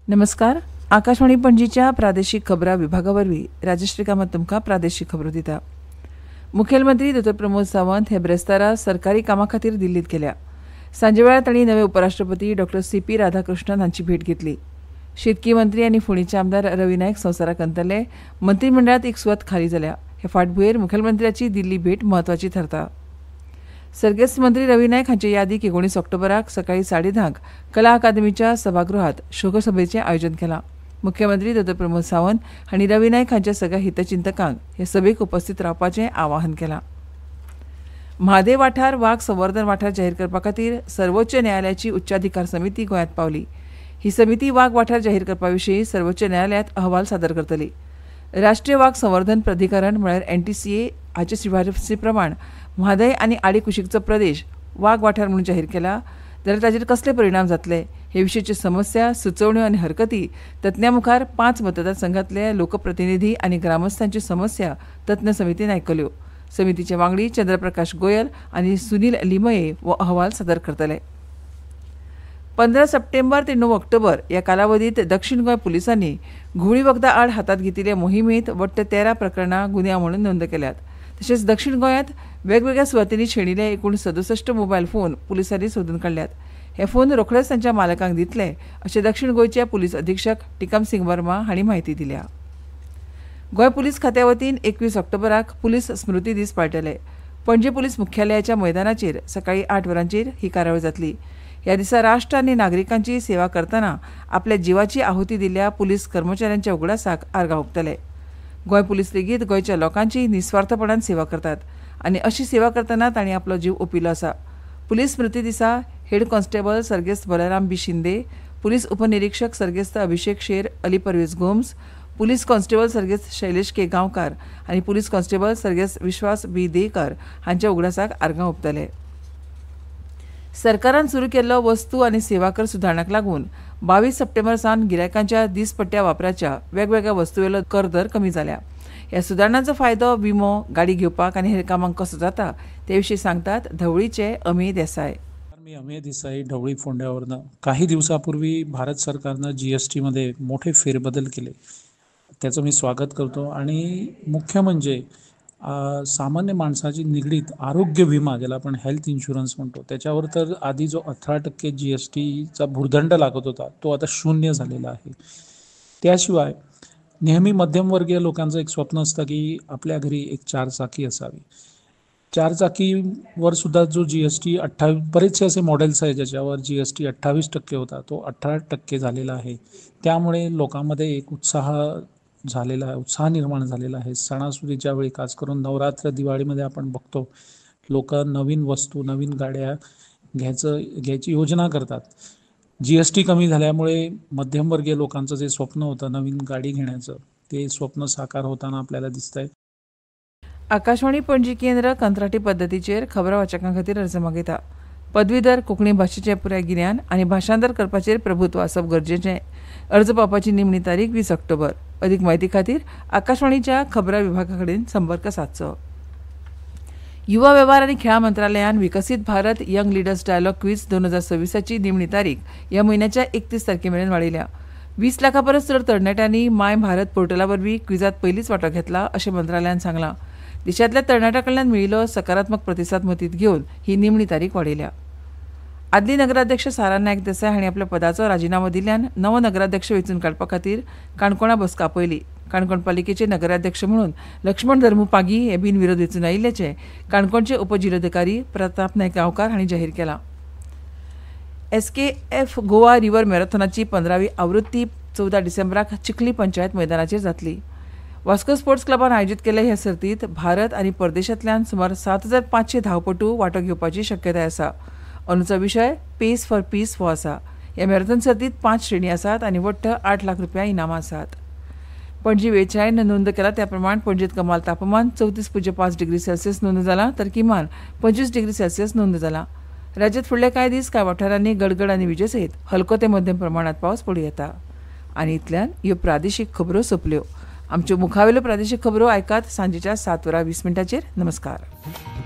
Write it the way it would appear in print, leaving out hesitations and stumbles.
नमस्कार. आकाशवाणी पणजीच्या प्रादेशिक खबरां विभागावरवीं राजश्री कामत तुमकां प्रादेशिक खबरो दिता. मुखेलमंत्री डॉ. प्रमोद सावंत हे ब्रेस्तारा सरकारी कामां खातीर दिल्लीत गेल्या. सांजे वेळार तांणी नवे उपराष्ट्रपती डॉ. सी.पी. राधाकृष्णन हांची भेट घेतली. शेतकी मंत्री आनी फोंडेंचे आमदार रवी नायक संवसाराक अंतरले. मंत्रिमंडळांत एक सुवात खाली जाल्या. हे फाटभुंयेर मुखेलमंत्र्याची दिल्ली भेट म्हत्वाची थारता. सर्गेस्त मंत्री रवी नायक हांचे यादीक 19 ऑक्टोबराक सकाळी 10:30 कला अकादमीच्या सभागृहात शोकसभेचें आयोजन केलां. मुख्यमंत्री डॉ. प्रमोद सावंत हांणी रवी नायक हांच्या सगळ्या हितचिंतकांक हे सभेक उपस्थित रावपाचें आवाहन केलां. म्हादेव वाठार वाघ संवर्धन वाठार जाहीर करपा खातीर सर्वोच्च न्यायालयाची उच्चाधिकार समिती गोंयांत पावली. ही समिती वाघ वाठार जाहीर करपा विशीं सर्वोच्च न्यायालयात अहवाल सादर करतली. राष्ट्रीय वाघ संवर्धन प्राधिकरण म्हळ्यार NTCA हाचे शिफारसी प्रमाण म्हादय आनी आडी कुशीकचो प्रदेश वाघ वाठार म्हणून जाहीर केला जाल्यार ताचेर कसले परिणाम जातले हे विशींच्यो समस्या, सुचोवण्यो आनी हरकती तज्ञां मुखार 5 मतदारसंघांतले लोकप्रतिनिधी आनी ग्रामस्थांच्यो समस्या तज्ञ समितीन आयकल्यो. समितीचे वांगडी चंद्रप्रकाश गोयल आनी सुनील लिमये हो अहवाल सादर करतले. 15 सप्टेंबर ते 9 ऑक्टोबर ह्या कालावधीत दक्षिण गोंय पुलिसांनी घुवळी वखदां आड हातांत घेतिल्ल्या मोहिमेंत वट्ट 13 प्रकरणां गुन्यांव म्हणून नोंद केल्यात. तशेंच दक्षिण गोंयांत वेगवेगळ्या सुवातींनी शेणिल्ले एकूण 67 मोबायल फोन पुलिसांनी सोदून काडल्यात. हे फोन रोखडेच तांच्या मालकांक दितले अशें दक्षिण गोंयचे पुलीस अधीक्षक टिकम सिंग वर्मा हांणी म्हायती दिल्या. गोंय पुलीस खात्या वतीन 21 ऑक्टोबराक पुलीस स्मृती दीस पाळटले. पणजी पुलीस मुख्यालयाच्या मैदानाचेर सकाळी 8 वरांचेर ही कार्यावळ जातली. ह्या दिसा राष्ट्र आनी नागरिकांची सेवा करतना आपल्या जिवाची आहुती दिल्ल्या पुलीस कर्मचाऱ्यांच्या उगडासाक आर्गां ओंपतले. गोंय पुलीस लेगीत गोंयच्या लोकांची निस्वार्थपणान सेवा करतात आनी अशी सेवा करतना तांणी आपलो जीव ओंपिल्लो आसा. पुलीस स्मृती दिसा हेड कॉन्स्टेबल सर्गेस्त बलराम बी शिंदे, पुलीस उपनिरीक्षक सर्गेस्त अभिषेक शेर अली परवेज गोम्स, पुलीस कॉन्स्टेबल सर्गेस्त शैलेश के गांवकार आनी पुलीस कॉन्स्टेबल सर्गेस्त विश्वास बी देकर हांच्या उगडासाक आर्गां ओंपतले. सरकारान सुरू केल्लो वस्तू आनी सेवा कर सुदारणाक लागून 22 सप्टेंबर सावन गिरायकांच्या दिसपट्ट्या वापराच्या वेगवेगळ्या वस्तूवेलो कर दर कमी जाल्या. ह्या सुदारणांचो फायदो विमो, गाडी घेवपाक आनी हेर कामांक कसो जाता ते विशीं सांगतात धवळीचे अमेय देसाय. मी अमेय देसाई, ढवळी फोंड्यावरनं. काही दिवसापूर्वी भारत सरकारनं GST मध्ये मोठे फेरबदल केले. त्याचं मी स्वागत करतो. आणि मुख्य म्हणजे सामान्य माणसाची निगडीत आरोग्य विमा, ज्याला आपण हेल्थ इन्शुरन्स म्हणतो, त्याच्यावर तर आधी जो 18% GSTचा भुर्दंड लागत होता तो आता 0 झालेला आहे. त्याशिवाय नेहमी मध्यमवर्गीय लोकांचं एक स्वप्न असतं की आपल्या घरी एक 4 चाकी असावी. 4 चाकीवर सुद्धा जो GST 28, बरेचसे असे मॉडेल्स आहे ज्याच्यावर GST 28% होता, तो 18% झालेला आहे. त्यामुळे लोकांमध्ये एक उत्साह निर्माण झालेला आहे. सणासुदीच्या वेळी, खास करून नवरात्र, दिवाळीमध्ये आपण बघतो लोक नवीन वस्तू, नवीन गाड्या घ्यायची योजना करतात. GST कमी झाल्यामुळे मध्यमवर्गीय लोकांचं जे स्वप्न होतं नवीन गाडी घेण्याचं, ते स्वप्न साकार होताना आपल्याला दिसतंय. आकाशवाणी पणजी केंद्र कंत्राटी पद्दतीचेर खबरां वाचकां खातीर अर्ज मागयता. पदवीधर कोंकणी भाशेचें पुराय गिन्यान आनी भाशांतर करपाचेर प्रभुत्व आसप गरजेचें. अर्ज पावपाची निमणी तारीख 20 ऑक्टोबर. अदीक म्हायती खातीर आकाशवाणीच्या खबरां विभागा कडेन संपर्क सादचो. युवा वेव्हार आनी खेळां मंत्रालयान विकसीत Bharat young leaders dialogue quiz 2026ची निमणी तारीख ह्या म्हयन्याच्या 31 तारखेमेरेन वाडयल्या. 20 लाखां परस चड तरणाट्यांनी माय भारत पोर्टला वरवीं क्विजात पयलींच वांटो घेतला अशें मंत्रालयान सांगलां. देशांतल्या तरणाट्यां कडल्यान मेळिल्लो सकारात्मक प्रतिसाद मतींत घेवन ही निमणी तारीख वाडयल्या. आदली नगराध्यक्ष सारा नायक देसाय हांणी आपल्या पदाचो राजिनामो दिल्ल्यान नवो नगराध्यक्ष वेंचून काडपा खातीर काणकोणा बसका आपयली. काणकोण पालिकेचे नगराध्यक्ष म्हणून लक्ष्मण धर्मू पागी हे बिनविरोध वेंचून आयिल्ल्याचे काणकोणचे उपजिल्लोधिकारी प्रताप नायक गांवकार हांणी जाहीर केलां. SKF गोवा रिव्हर मॅरेथॉनाची 15वी आवृत्ती 14 डिसेंबराक चिखली पंचायत मैदानाचेर जातली. वास्को स्पोर्ट्स क्लबान आयोजीत केल्ले ह्या सर्तींत भारत आनी परदेशांतल्यान सुमार 7500 धांवपटू वांटो घेवपाची शक्यताय आसा. अंदूचो विशय पेस फॉर पीस हो आसा. ह्या मॅरेथॉन सर्तींत 5 श्रेणी आसात आनी वट्ट 8 लाख रुपया इनामां आसात. पणजी वेधशाळेन नोंद केला त्या प्रमाण पणजेंत कमाल तापमान 34.5 डिग्री सेल्सियस नोंद जालां तर किमान 25 डिग्री सेल्सियस नोंद जालां. राज्यांत फुडले कांय दीस कांय वाठारांनी गडगड आनी विजे सयत हलको ते मध्यम प्रमाणात पावस पडूं येता. आनी इतल्यान ह्यो प्रादेशीक खबरो सोंपल्यो. आमच्यो मुखावेल्यो प्रादेशीक खबरो आयकात सांजेच्या 7:20 नमस्कार.